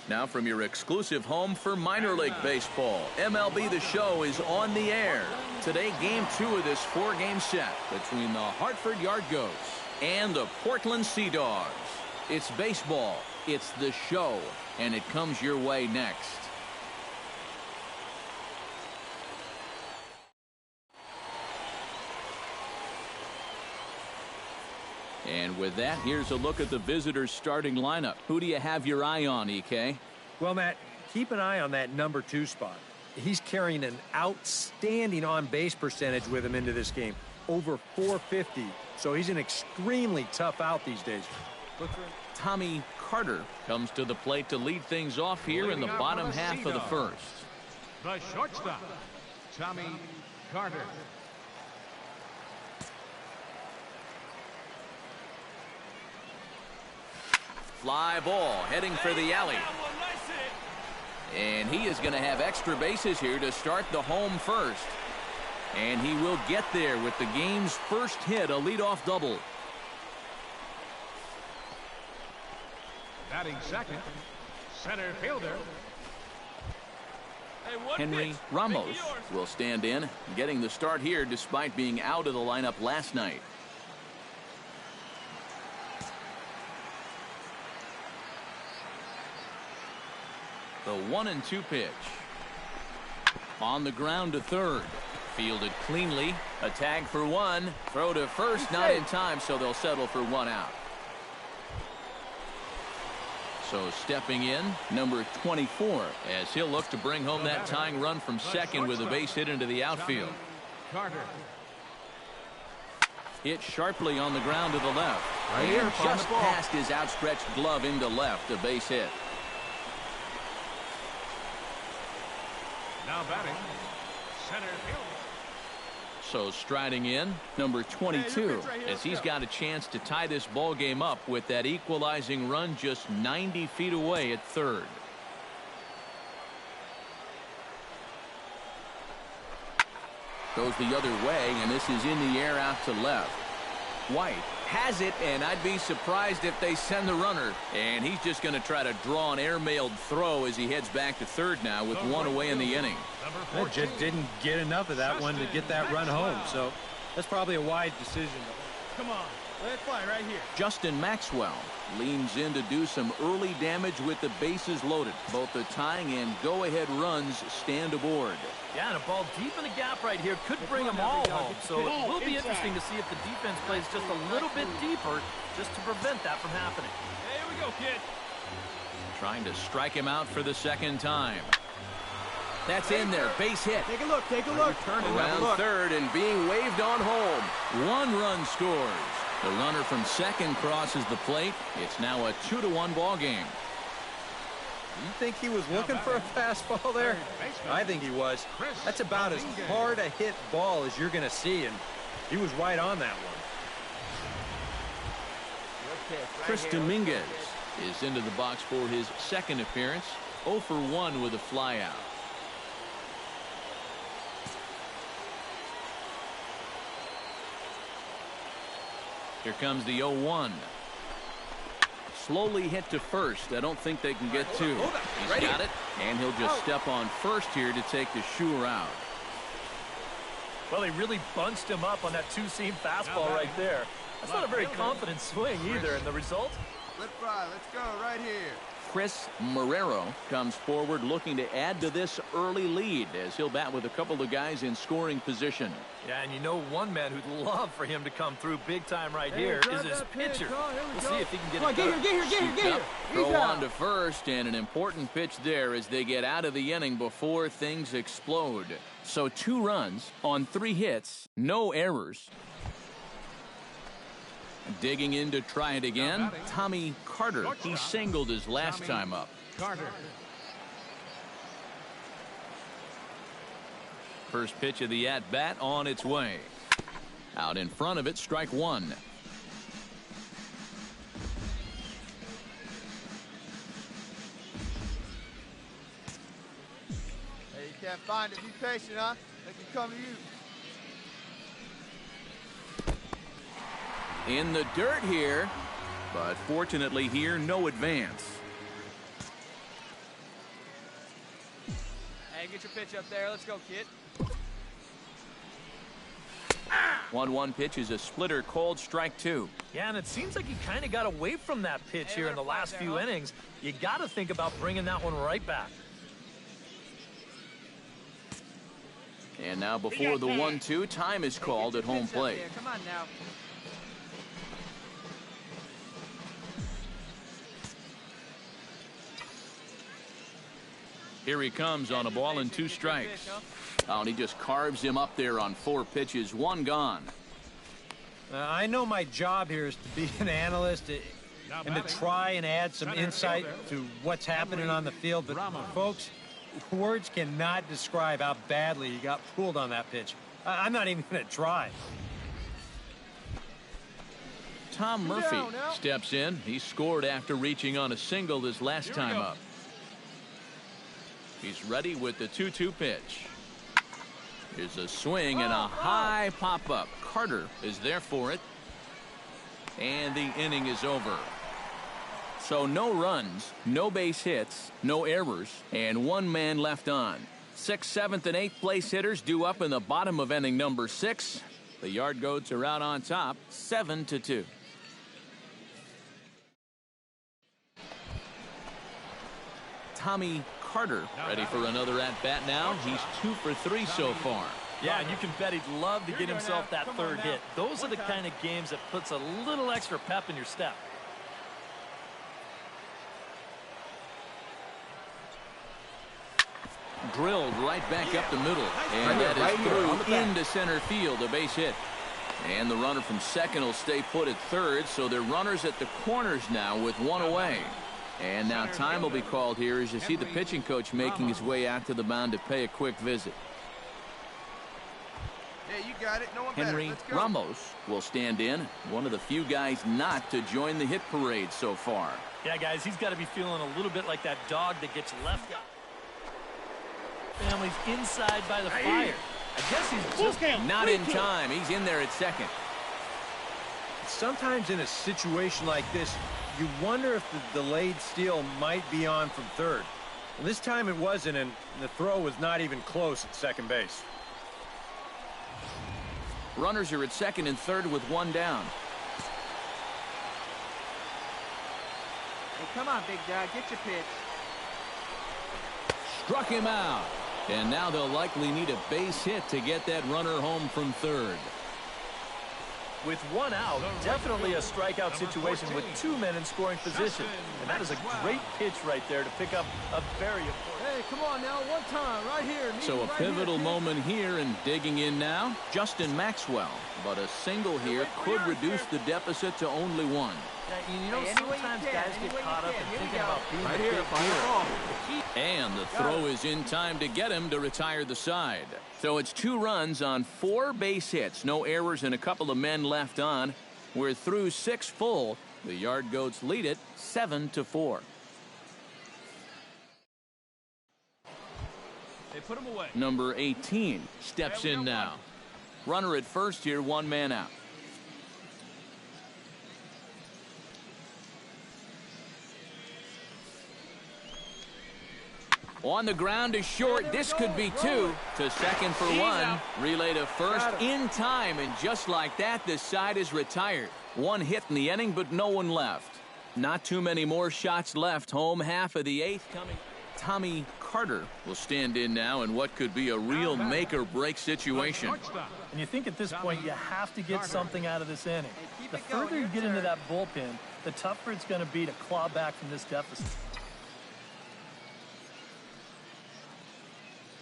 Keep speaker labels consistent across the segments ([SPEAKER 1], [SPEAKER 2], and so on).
[SPEAKER 1] Now from your exclusive home for minor league baseball, MLB The Show is on the air. Today, Game 2 of this 4-game set between the Hartford Yard Goats and the Portland Sea Dogs. It's baseball, it's The Show, and it comes your way next. And with that, here's a look at the visitors' starting lineup. Who do you have your eye on, EK?
[SPEAKER 2] Well, Matt, keep an eye on that number 2 spot. He's carrying an outstanding on-base percentage with him into this game, over 450. So he's an extremely tough out these days. Look for him.
[SPEAKER 1] Tommy Carter comes to the plate to lead things off here in the bottom half of the first.
[SPEAKER 3] The shortstop, Tommy Carter.
[SPEAKER 1] Fly ball heading for the alley. And he is going to have extra bases here to start the home first. And he will get there with the game's first hit, a leadoff double.
[SPEAKER 3] Batting second, center fielder.
[SPEAKER 1] Henry Ramos will stand in, getting the start here despite being out of the lineup last night. The 1-2 pitch. On the ground to third. Fielded cleanly. A tag for one. Throw to first, not in time, so they'll settle for one out. So stepping in, number 24, as he'll look to bring home that tying run from second with a base hit into the outfield.
[SPEAKER 3] Carter.
[SPEAKER 1] Hit sharply on the ground to the left.
[SPEAKER 3] Right here,
[SPEAKER 1] just past his outstretched glove into left, a base hit.
[SPEAKER 3] Now batting, center field.
[SPEAKER 1] So striding in, number 22, as he's got a chance to tie this ball game up with that equalizing run just 90 feet away at third. Goes the other way, and this is in the air out to left. White has it, and I'd be surprised if they send the runner. And he's just going to try to draw an air-mailed throw as he heads back to third now with one away in the inning.
[SPEAKER 2] That just didn't get enough of that one to get that run home. So that's probably a wise decision.
[SPEAKER 3] Come on, let it fly right here.
[SPEAKER 1] Justin Maxwell leans in to do some early damage with the bases loaded. Both the tying and go-ahead runs stand aboard.
[SPEAKER 4] Yeah, and a ball deep in the gap right here could bring them all home. So it will be interesting to see if the defense plays just a little bit deeper just to prevent that from happening.
[SPEAKER 3] Here we go, kid.
[SPEAKER 1] Trying to strike him out for the second time. That's in there. Base hit.
[SPEAKER 5] Take a look. Take a look.
[SPEAKER 1] Around third and being waved on home. One run scores. The runner from second crosses the plate. It's now a 2-1 ball game.
[SPEAKER 2] You think he was looking for a fastball there? I think he was. That's about as hard a hit ball as you're going to see, and he was right on that one.
[SPEAKER 1] Chris Dominguez is into the box for his second appearance. 0 for 1 with a flyout. Here comes the 0-1. Slowly hit to first. I don't think they can get two. He's got it, and he'll just step on first here to take the Shure out.
[SPEAKER 4] Well, he really bunched him up on that two-seam fastball right there. That's not a very confident swing either, and the result?
[SPEAKER 5] Let's fly. Let's go right here.
[SPEAKER 1] Chris Marrero comes forward looking to add to this early lead as he'll bat with a couple of guys in scoring position.
[SPEAKER 4] Yeah, and you know one man who'd love for him to come through big time right here is his pitcher. We'll see if he can get it done.
[SPEAKER 1] Get here. Throw on to first, and an important pitch there as they get out of the inning before things explode. So 2 runs on 3 hits, no errors. Digging in to try it again, Tommy Carter. He singled his last time up.
[SPEAKER 3] Carter.
[SPEAKER 1] First pitch of the at-bat on its way. Out in front of it, strike one.
[SPEAKER 5] Hey, you can't find it. Be patient, huh? They can come to you.
[SPEAKER 1] In the dirt here, but fortunately here, no advance.
[SPEAKER 3] Hey, get your pitch up there. Let's go, kid.
[SPEAKER 1] 1-1 pitch is a splitter, called strike 2.
[SPEAKER 4] Yeah, and it seems like he kind of got away from that pitch here in the last few innings. You got to think about bringing that one right back.
[SPEAKER 1] And now before the 1-2, time is called at home plate.
[SPEAKER 5] Come on now.
[SPEAKER 1] Here he comes on a ball and 2 strikes. Oh, and he just carves him up there on 4 pitches, 1 gone.
[SPEAKER 2] I know my job here is to be an analyst and to try and add some insight to what's happening on the field. But, folks, words cannot describe how badly he got fooled on that pitch. I'm not even going to try.
[SPEAKER 1] Tom Murphy steps in. He scored after reaching on a single his last time up. He's ready with the 2-2 pitch. Here's a swing and a high pop-up. Carter is there for it. And the inning is over. So no runs, no base hits, no errors, and 1 man left on. 6th, 7th, and 8th place hitters due up in the bottom of inning number 6. The Yard Goats are out on top, 7-2. Tommy Carter ready for another at-bat now. He's 2 for 3 so far.
[SPEAKER 4] Yeah, and you can bet he'd love to get himself that 3rd hit. Those are the kind of games that puts a little extra pep in your step.
[SPEAKER 1] Drilled right back up the middle. And that is through into center field, a base hit. And the runner from second will stay put at third, so they're runners at the corners now with 1 away. And now time will be called here as you see the pitching coach making his way out to the mound to pay a quick visit.
[SPEAKER 5] Yeah, you got it. No one
[SPEAKER 1] Henry Ramos will stand in, one of the few guys not to join the hit parade so far.
[SPEAKER 4] Yeah, guys, he's got to be feeling a little bit like that dog that gets left. Family's inside by the fire. I guess he's just
[SPEAKER 1] not in time. He's in there at second.
[SPEAKER 2] Sometimes in a situation like this, you wonder if the delayed steal might be on from third. And this time it wasn't, and the throw was not even close at second base.
[SPEAKER 1] Runners are at second and third with 1 down.
[SPEAKER 5] Hey, come on, big guy. Get your pitch.
[SPEAKER 1] Struck him out. And now they'll likely need a base hit to get that runner home from third.
[SPEAKER 4] With 1 out, definitely a strikeout situation with 2 men in scoring position. And that is a great pitch right there to pick up a very important.
[SPEAKER 5] Hey, come on now, 1 time, right here.
[SPEAKER 1] So a pivotal moment here, and digging in now, Justin Maxwell. But a single here could reduce the deficit to only 1.
[SPEAKER 4] Yeah, you know, sometimes guys get caught up in thinking about being right here.
[SPEAKER 1] And the throw is in time to get him to retire the side. So it's 2 runs on 4 base hits. No errors and a couple of men left on. We're through 6 full. The Yard Goats lead it 7-4.
[SPEAKER 3] They put him away.
[SPEAKER 1] Number 18 steps in now. Runner at first here, 1 man out. On the ground is short. This could be 2. To second for 1. Relay to first in time. And just like that, this side is retired. 1 hit in the inning, but no one left. Not too many more shots left. Home half of the 8th coming. Tommy Carter will stand in now in what could be a real make-or-break situation.
[SPEAKER 4] And you think at this point you have to get something out of this inning. The further you get into that bullpen, the tougher it's going to be to claw back from this deficit.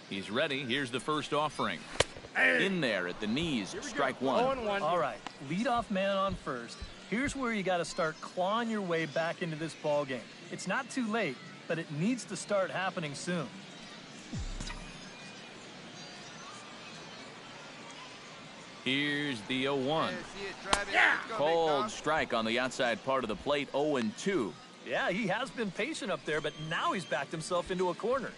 [SPEAKER 1] He's ready. Here's the first offering. In there at the knees, strike 1.
[SPEAKER 4] All right, leadoff man on first. Here's where you got to start clawing your way back into this ball game. It's not too late, but it needs to start happening soon.
[SPEAKER 1] Here's the 0-1. Cold strike on the outside part of the plate, 0-2.
[SPEAKER 4] Yeah, he has been patient up there, but now he's backed himself into a corner.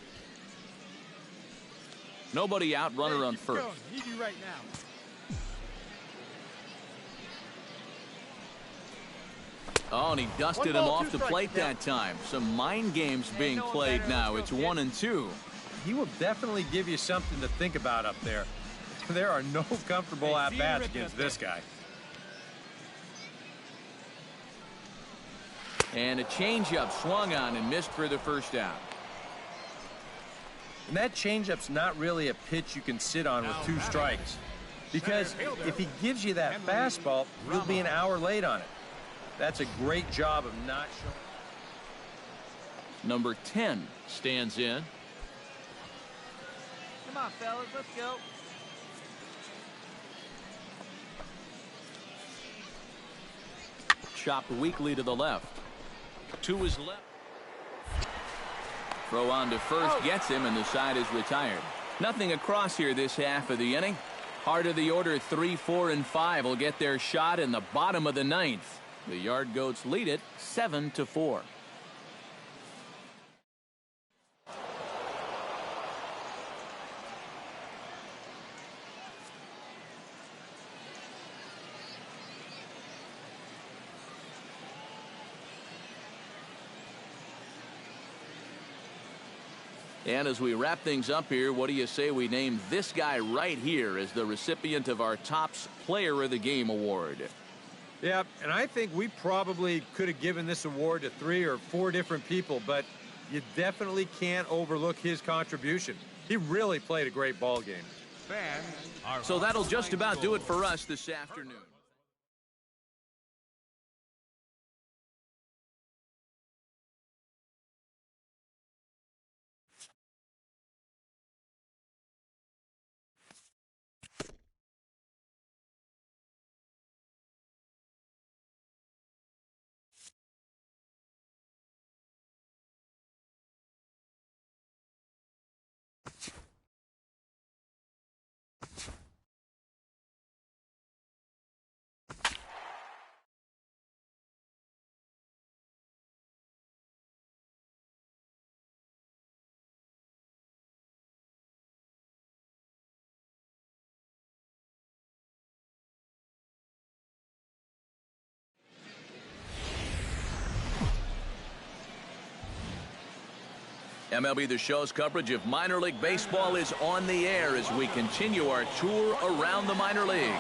[SPEAKER 1] Nobody out, runner on first.
[SPEAKER 5] Need you right now.
[SPEAKER 1] Oh, and he dusted him off the plate that time. Some mind games being played now. It's 1-2.
[SPEAKER 2] he will definitely give you something to think about up there. There are no comfortable at-bats against this guy.
[SPEAKER 1] And a changeup swung on and missed for the first out.
[SPEAKER 2] And that changeup's not really a pitch you can sit on with 2 strikes. Because if he gives you that fastball, you'll be an hour late on it. That's a great job of not showing.
[SPEAKER 1] Number 10 stands in.
[SPEAKER 3] Come on, fellas, let's go.
[SPEAKER 1] Chopped weakly to the left. To his left. Throw on to first gets him, and the side is retired. Nothing across here this half of the inning. Heart of the order 3, 4, and 5 will get their shot in the bottom of the 9th. The Yard Goats lead it 7-4. And as we wrap things up here, what do you say we name this guy right here as the recipient of our Topps Player of the Game award?
[SPEAKER 2] Yeah, and I think we probably could have given this award to 3 or 4 different people, but you definitely can't overlook his contribution. He really played a great ball game.
[SPEAKER 1] So that'll just about do it for us this afternoon. MLB The Show's coverage of minor league baseball is on the air as we continue our tour around the minor league.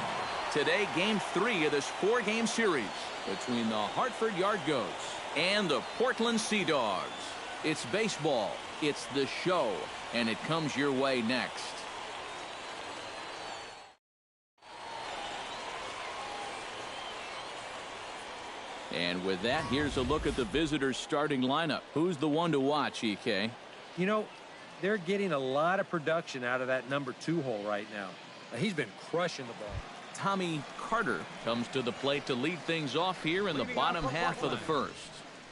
[SPEAKER 1] Today, Game 3 of this 4-game series between the Hartford Yard Goats and the Portland Sea Dogs. It's baseball, it's the show, and it comes your way next. And with that, here's a look at the visitors' starting lineup. Who's the one to watch, EK?
[SPEAKER 2] You know, they're getting a lot of production out of that number 2 hole right now. He's been crushing the ball.
[SPEAKER 1] Tommy Carter comes to the plate to lead things off here in the bottom half of the first.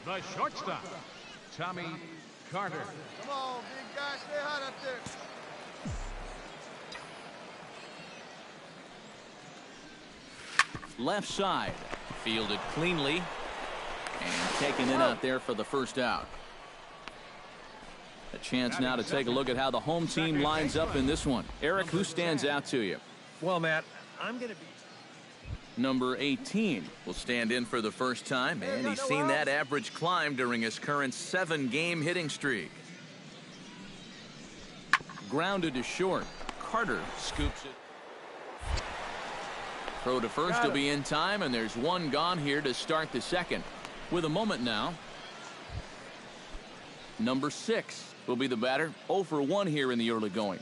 [SPEAKER 6] The shortstop, Tommy Carter.
[SPEAKER 5] Come on, big guy, stay hot up there.
[SPEAKER 1] Left side, fielded cleanly and taken in out there for the first out. A chance now to take a look at how the home team lines up in this one. Eric, who stands out to you?
[SPEAKER 2] Well, Matt, I'm going to be...
[SPEAKER 1] Number 18 will stand in for the first time, and he's seen that average climb during his current 7-game hitting streak. Grounded to short. Carter scoops it. Throw to first will be in time, and there's one gone here to start the second. With a moment now. Number 6 will be the batter. 0 for 1 here in the early going.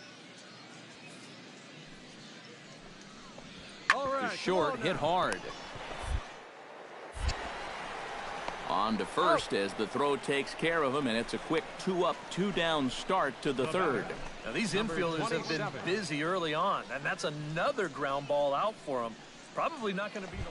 [SPEAKER 2] All right,
[SPEAKER 1] to short, hit hard. On to first as the throw takes care of him, and it's a quick 2-up, 2-down start to the third.
[SPEAKER 4] Now, these infielders have been busy early on, and that's another ground ball out for them. Probably not going to be the...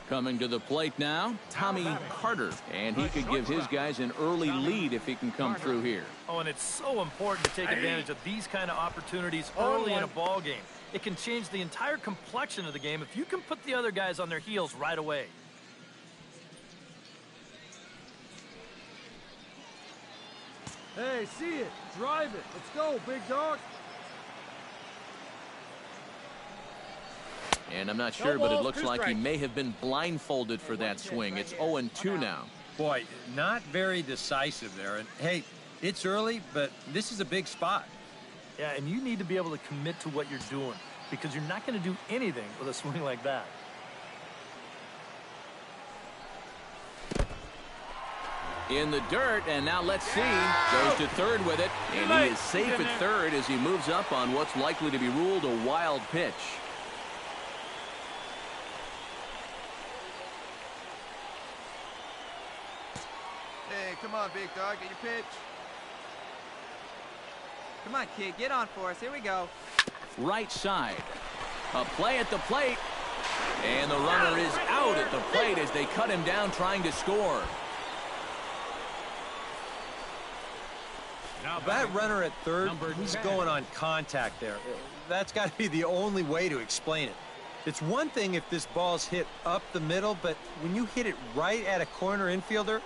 [SPEAKER 1] Coming to the plate now, Tommy Carter, and he could give his guys an early lead if he can come through here.
[SPEAKER 4] Oh, and it's so important to take advantage of these kind of opportunities early in a ball game. It can change the entire complexion of the game if you can put the other guys on their heels right away.
[SPEAKER 5] Hey, see it. Drive it. Let's go, big dog.
[SPEAKER 1] And I'm not sure, but it looks like he may have been blindfolded for that swing. It's 0-2 now.
[SPEAKER 2] Boy, not very decisive there. And, hey, It's early, but this is a big spot.
[SPEAKER 4] Yeah, and you need to be able to commit to what you're doing because you're not going to do anything with a swing like that.
[SPEAKER 1] In the dirt, and now let's see. Goes to third with it, and he is safe at third as he moves up on what's likely to be ruled a wild pitch.
[SPEAKER 7] Hey, come on, big dog, get your pitch.
[SPEAKER 3] Come on, kid, get on for us. Here we go.
[SPEAKER 1] Right side. A play at the plate. And the runner is out at the plate as they cut him down trying to score.
[SPEAKER 2] That runner at third, he's going on contact there. That's got to be the only way to explain it. It's one thing if this ball's hit up the middle, but when you hit it right at a corner infielder,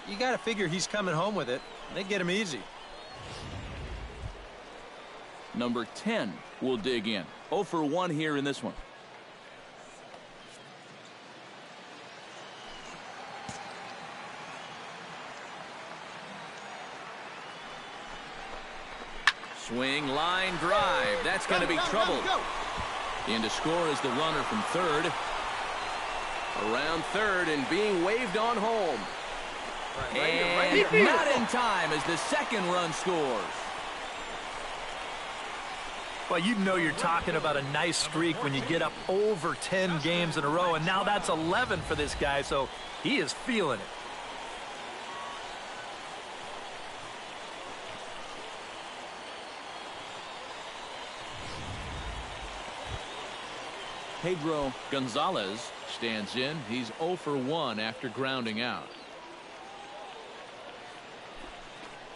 [SPEAKER 2] you got to figure he's coming home with it. They get him easy.
[SPEAKER 1] Number 10 will dig in. 0 for 1 here in this one. Swing, line, drive. That's going to be trouble. In to score is the runner from third. Around third and being waved on home. And not in time as the second run scores.
[SPEAKER 4] Well, you know you're talking about a nice streak when you get up over 10 games in a row, and now that's 11 for this guy, so he is feeling it.
[SPEAKER 1] Pedro Gonzalez stands in. He's 0 for 1 after grounding out.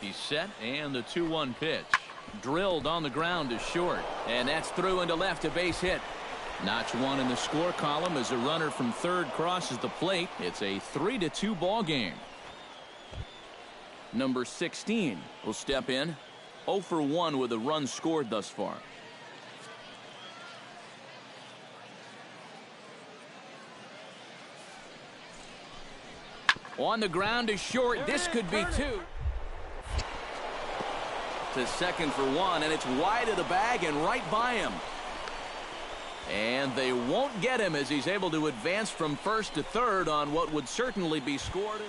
[SPEAKER 1] He's set, and the 2-1 pitch. Drilled on the ground to short, and that's through into left, a base hit. Notch 1 in the score column as a runner from third crosses the plate. It's a 3-2 ball game. Number 16 will step in. 0 for 1 with a run scored thus far. On the ground to short. This could be 2. To second for 1, and it's wide of the bag and right by him. And they won't get him as he's able to advance from first to third on what would certainly be scored.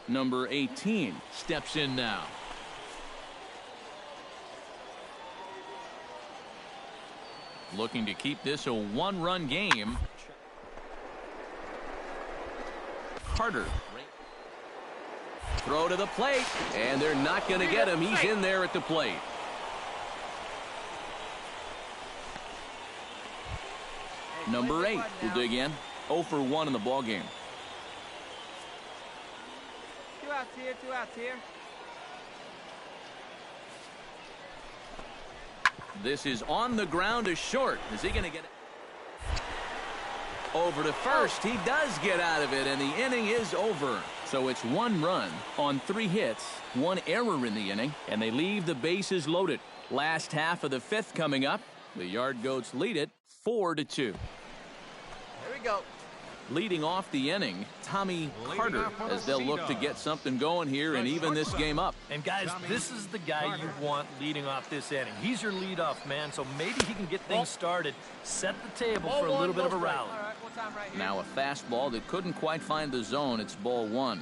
[SPEAKER 1] Number 18 steps in now. Looking to keep this a one-run game. Carter. Throw to the plate, and they're not going to get him. He's in there at the plate. Number 8 will dig in. 0 for 1 in the ball game.
[SPEAKER 3] 2 outs here, 2 outs here.
[SPEAKER 1] This is on the ground to short. Is he going to get it? Over to first. He does get out of it, and the inning is over. So it's 1 run on 3 hits, 1 error in the inning, and they leave the bases loaded. Last half of the 5th coming up. The Yard Goats lead it 4-2.
[SPEAKER 7] Here we go.
[SPEAKER 1] Leading off the inning, Tommy Carter, as they'll look to get something going here and even this game up.
[SPEAKER 4] And guys, this is the guy you want leading off this inning. He's your leadoff man, so maybe he can get things started, set the table for a little bit of a rally.
[SPEAKER 1] Now a fastball that couldn't quite find the zone. It's ball 1.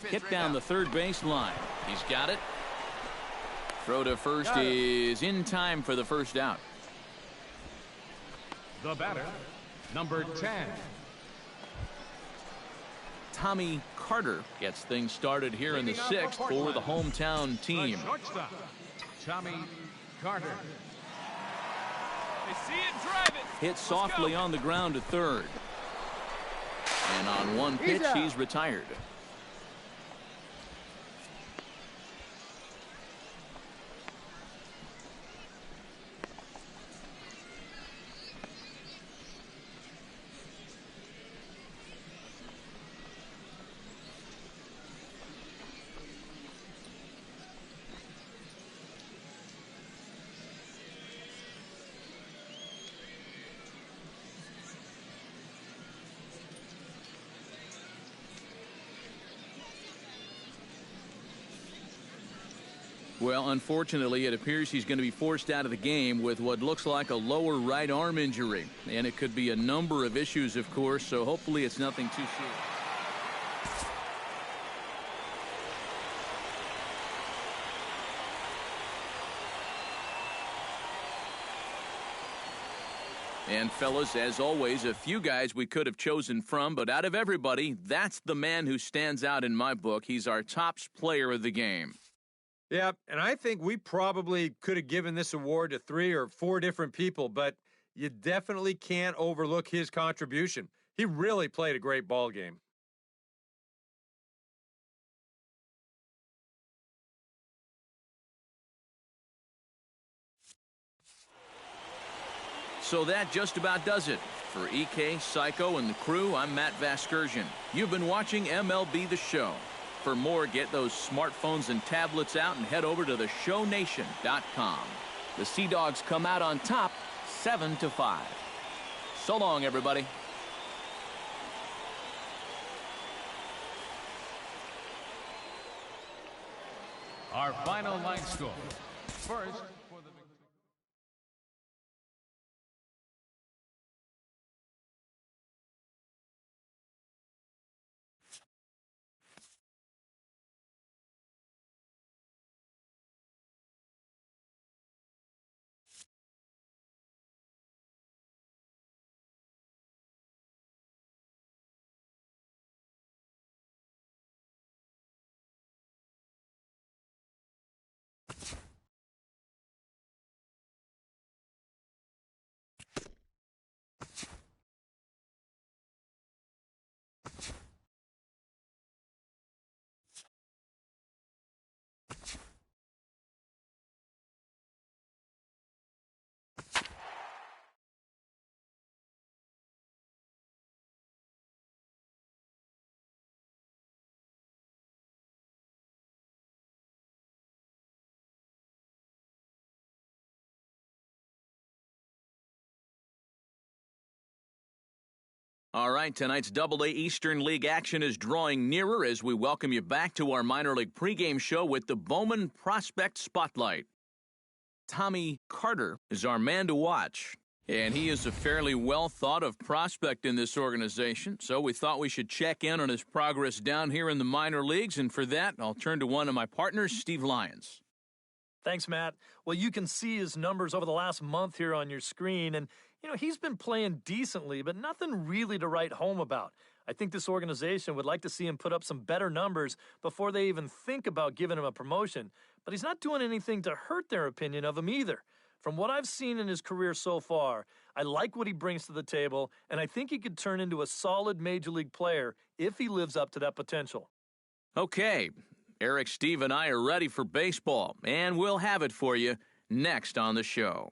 [SPEAKER 1] Hit down the third base line. He's got it. Throw to first is in time for the first out.
[SPEAKER 6] The batter, number 10.
[SPEAKER 1] Tommy Carter gets things started here in the 6th for the hometown team.
[SPEAKER 6] The shortstop, Tommy Carter.
[SPEAKER 3] They see it, drive it.
[SPEAKER 1] Hit softly on the ground to third. And on 1 pitch, he's retired. Well, unfortunately, it appears he's going to be forced out of the game with what looks like a lower right arm injury. And it could be a number of issues, of course, so hopefully it's nothing too serious. And fellas, as always, a few guys we could have chosen from, but out of everybody, that's the man who stands out in my book. He's our top player of the game.
[SPEAKER 2] Yeah, and I think we probably could have given this award to 3 or 4 different people, but you definitely can't overlook his contribution. He really played a great ball game.
[SPEAKER 1] So that just about does it. For EK, Psycho, and the crew, I'm Matt Vasgersian. You've been watching MLB The Show. For more, get those smartphones and tablets out and head over to theshownation.com. The Sea Dogs come out on top, 7-5. So long, everybody.
[SPEAKER 6] Our final line score. First, for the
[SPEAKER 1] All right, tonight's Double-A Eastern League action is drawing nearer as we welcome you back to our minor league pregame show with the Bowman Prospect Spotlight. Tommy Carter is our man to watch, and he is a fairly well-thought-of prospect in this organization, so we thought we should check in on his progress down here in the minor leagues, and for that, I'll turn to one of my partners, Steve Lyons.
[SPEAKER 4] Thanks, Matt. Well, you can see his numbers over the last month here on your screen, and he's been playing decently, but nothing really to write home about. I think this organization would like to see him put up some better numbers before they even think about giving him a promotion, but he's not doing anything to hurt their opinion of him either. From what I've seen in his career so far, I like what he brings to the table, and I think he could turn into a solid major league player if he lives up to that potential.
[SPEAKER 1] Okay, Eric, Steve, and I are ready for baseball, and we'll have it for you next on the show.